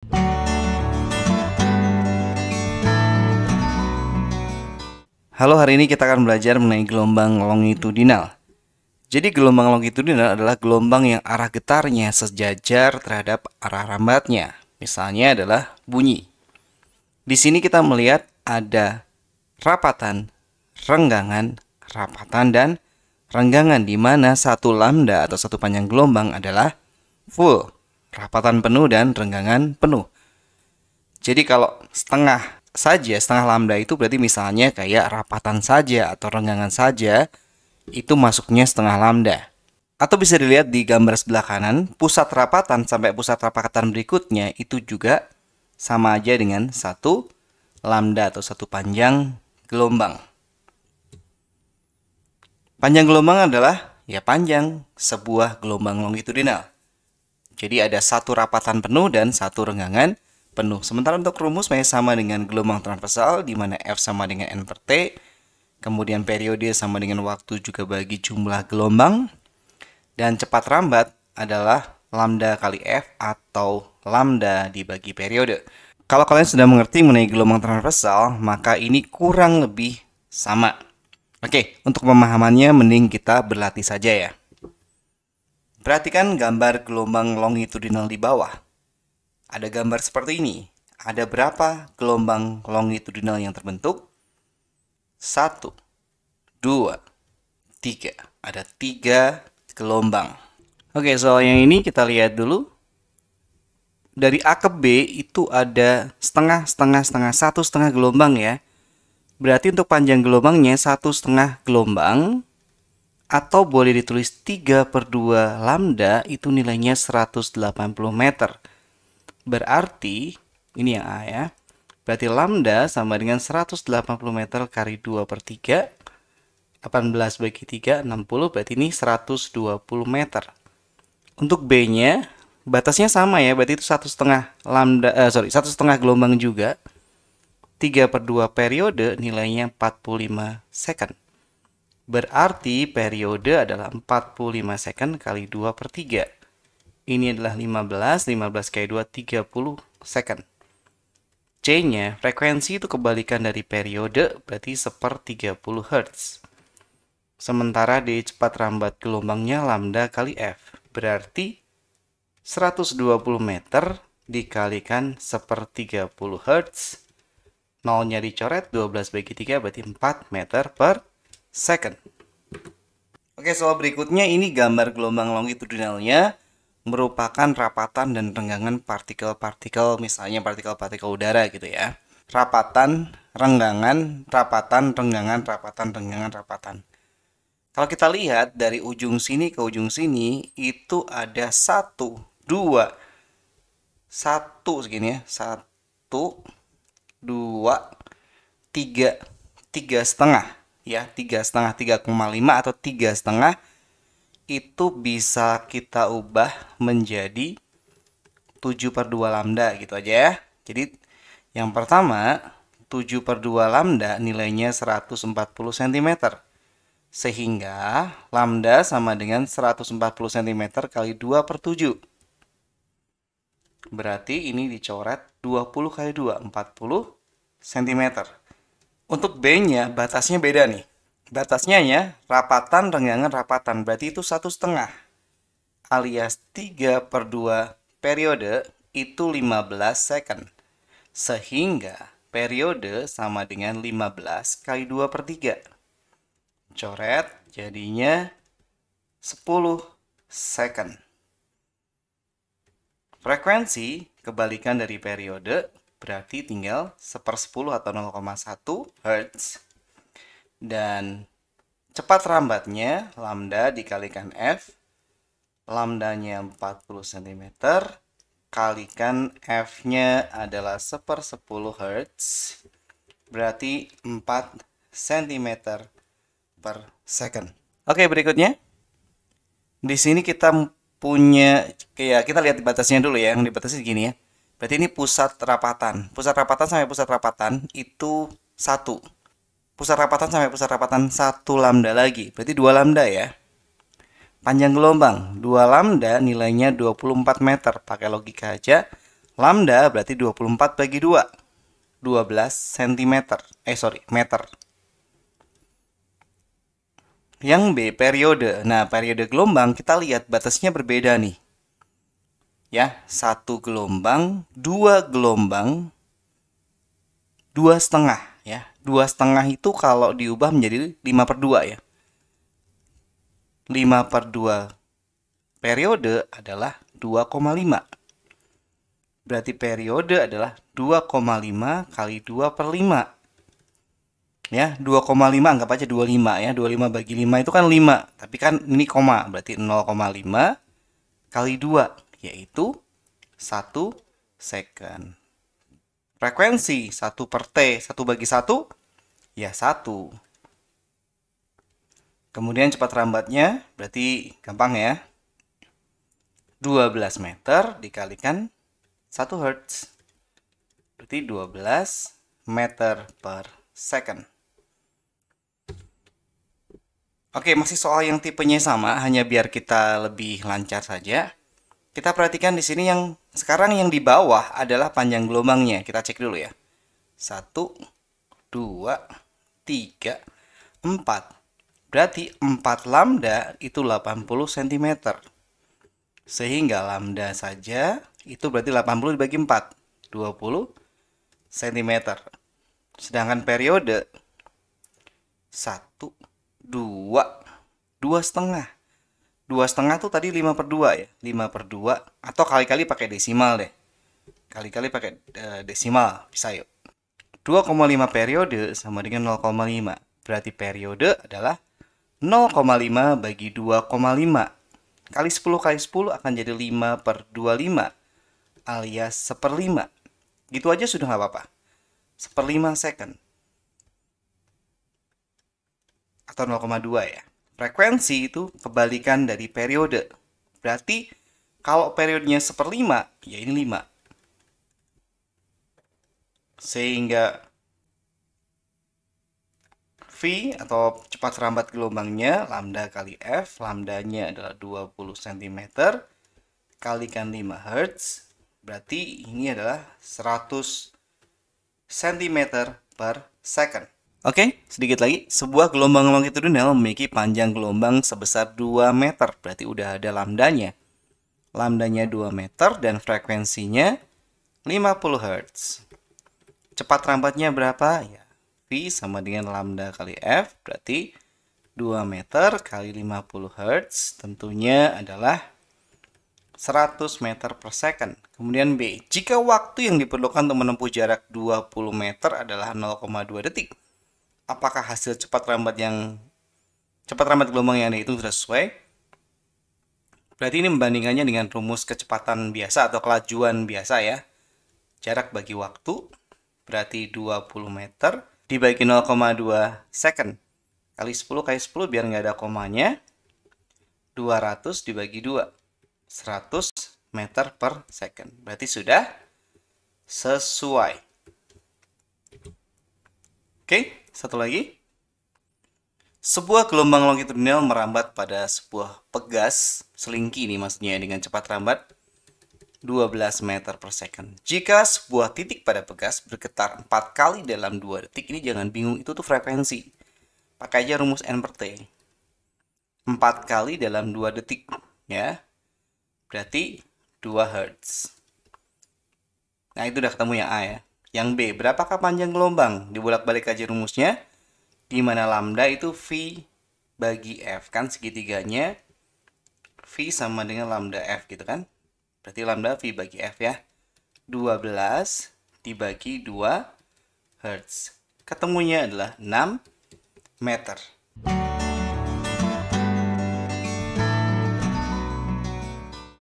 Halo, hari ini kita akan belajar mengenai gelombang longitudinal. Jadi gelombang longitudinal adalah gelombang yang arah getarnya sejajar terhadap arah rambatnya. Misalnya adalah bunyi. Di sini kita melihat ada rapatan, renggangan, rapatan, dan renggangan, di mana satu lambda atau satu panjang gelombang adalah full, rapatan penuh dan renggangan penuh. Jadi kalau setengah lambda itu berarti misalnya kayak rapatan saja atau renggangan saja, itu masuknya setengah lambda. Atau bisa dilihat di gambar sebelah kanan, pusat rapatan sampai pusat rapatan berikutnya itu juga sama aja dengan satu lambda atau satu panjang gelombang. Panjang gelombang adalah panjang sebuah gelombang longitudinal. Jadi ada satu rapatan penuh dan satu renggangan penuh. Sementara untuk rumus masih sama dengan gelombang transversal, di mana F sama dengan N per T. Kemudian periode sama dengan waktu juga bagi jumlah gelombang. Dan cepat rambat adalah lambda kali F atau lambda dibagi periode. Kalau kalian sudah mengerti mengenai gelombang transversal, maka ini kurang lebih sama. Oke, untuk pemahamannya mending kita berlatih saja ya. Perhatikan gambar gelombang longitudinal di bawah. Ada gambar seperti ini. Ada berapa gelombang longitudinal yang terbentuk? 1, 2, 3. Ada 3 gelombang. Oke, soal yang ini kita lihat dulu. Dari A ke B itu ada setengah, satu setengah gelombang ya. Berarti untuk panjang gelombangnya 1,5 gelombang. Atau boleh ditulis 3/2 lambda, itu nilainya 180 meter. Berarti, ini yang A ya, berarti lambda sama dengan 180 meter kali 2/3, 18 bagi 3, 60, berarti ini 120 meter. Untuk B-nya, batasnya sama ya, berarti itu 1,5 gelombang juga. 3/2 periode, nilainya 45 second. Berarti periode adalah 45 second kali 2/3. Ini adalah 15 kali 2, 30 second. C-nya, frekuensi itu kebalikan dari periode, berarti 1/30 Hz. Sementara D cepat rambat gelombangnya lambda kali F. Berarti 120 meter dikalikan 1/30 Hz. Nolnya dicoret, 12 bagi 3 berarti 4 meter per second. Oke, soal berikutnya ini gambar gelombang longitudinalnya merupakan rapatan dan renggangan partikel-partikel, misalnya partikel-partikel udara gitu ya. Rapatan, renggangan, rapatan, renggangan, rapatan, renggangan, rapatan. Kalau kita lihat dari ujung sini ke ujung sini, itu ada 1, 2, 1 segini ya. 1, 2, 3, 3,5 ya. 3,5, 3,5 atau 3,5. Itu bisa kita ubah menjadi 7/2 lambda gitu aja ya. Jadi yang pertama 7/2 lambda nilainya 140 cm. Sehingga lambda sama dengan 140 cm kali 2/7. Berarti ini dicoret 20 kali 2, 40 cm. Untuk B-nya batasnya beda nih. Batasnya ya, rapatan, renggangan, rapatan. Berarti itu 1,5. Alias 3/2 periode itu 15 second. Sehingga periode sama dengan 15 kali 2/3. Coret, jadinya 10 second. Frekuensi kebalikan dari periode, berarti tinggal 1/10 atau 0,1 Hz. Dan cepat rambatnya lambda dikalikan F, lambdanya 40 cm, kalikan F-nya adalah 1/10 Hz, berarti 4 cm per second. Oke, berikutnya. Di sini kita punya, kita lihat di batasnya dulu ya, yang dibatasi segini ya. Berarti ini pusat rapatan. Pusat rapatan sampai pusat rapatan itu 1. Pusat rapatan sampai pusat rapatan 1 lambda lagi. Berarti 2 lambda ya. Panjang gelombang 2 lambda nilainya 24 meter. Pakai logika aja. Lambda berarti 24 bagi 2. 12 cm. Meter. Yang B, periode. Nah, periode gelombang kita lihat batasnya berbeda nih. Ya, 1 gelombang, 2 gelombang, 2,5 ya. 2,5 itu kalau diubah menjadi 5/2 ya. 5/2 periode adalah 2,5. Berarti periode adalah 2,5 kali 2/5. Ya, 2,5 anggap aja 25 ya. 25 bagi 5 itu kan 5. Tapi kan ini koma, berarti 0,5 kali 2, yaitu 1 second. Frekuensi 1/T, 1 bagi 1, ya 1. Kemudian cepat rambatnya, berarti gampang ya. 12 meter dikalikan 1 Hz. Berarti 12 meter per second. Oke, masih soal yang tipenya sama, hanya biar kita lebih lancar saja. Kita perhatikan di sini yang sekarang yang di bawah adalah panjang gelombangnya. Kita cek dulu ya. 1, 2, 3, 4. Berarti 4 lambda itu 80 cm. Sehingga lambda saja itu berarti 80 dibagi 4. 20 cm. Sedangkan periode 1, 2,5. 2,5 tuh tadi 5/2 ya. 5/2 atau kali-kali pakai desimal deh. Kali-kali pakai desimal, bisa yuk. 2,5 periode sama dengan 0,5. Berarti periode adalah 0,5 bagi 2,5. Kali 10 kali 10 akan jadi 5/25 alias 1/5. Gitu aja sudah nggak apa-apa. 1/5 second. Atau 0,2 ya. Frekuensi itu kebalikan dari periode. Berarti kalau periodenya 1/5, ya ini 5. Sehingga V atau cepat rambat gelombangnya lambda kali F, lambdanya adalah 20 cm kalikan 5 Hz. Berarti ini adalah 100 cm per second. Oke, sedikit lagi. Sebuah gelombang longitudinal memiliki panjang gelombang sebesar 2 meter. Berarti udah ada lambdanya. Lambdanya 2 meter dan frekuensinya 50 Hz. Cepat rambatnya berapa? Ya, V sama dengan lambda kali F. Berarti 2 meter kali 50 Hz tentunya adalah 100 meter per second. Kemudian B, jika waktu yang diperlukan untuk menempuh jarak 20 meter adalah 0,2 detik. Apakah hasil cepat rambat gelombang yang ada itu sudah sesuai? Berarti ini membandingkannya dengan rumus kecepatan biasa atau kelajuan biasa ya. Jarak bagi waktu berarti 20 meter dibagi 0,2 second. Kali 10 kali 10 biar nggak ada komanya. 200 dibagi 2. 100 meter per second. Berarti sudah sesuai. Oke, satu lagi. Sebuah gelombang longitudinal merambat pada sebuah pegas, selingki ini maksudnya dengan cepat rambat 12 meter per second. Jika sebuah titik pada pegas bergetar 4 kali dalam 2 detik, ini jangan bingung, itu tuh frekuensi. Pakai aja rumus N per T. 4 kali dalam 2 detik, ya. Berarti 2 Hz. Nah, itu udah ketemu yang A ya. Yang B, berapakah panjang gelombang? Dibolak-balik aja rumusnya. Di mana lambda itu V bagi F. Kan segitiganya V sama dengan lambda F gitu kan. Berarti lambda V bagi F ya. 12 dibagi 2 Hz. Ketemunya adalah 6 meter.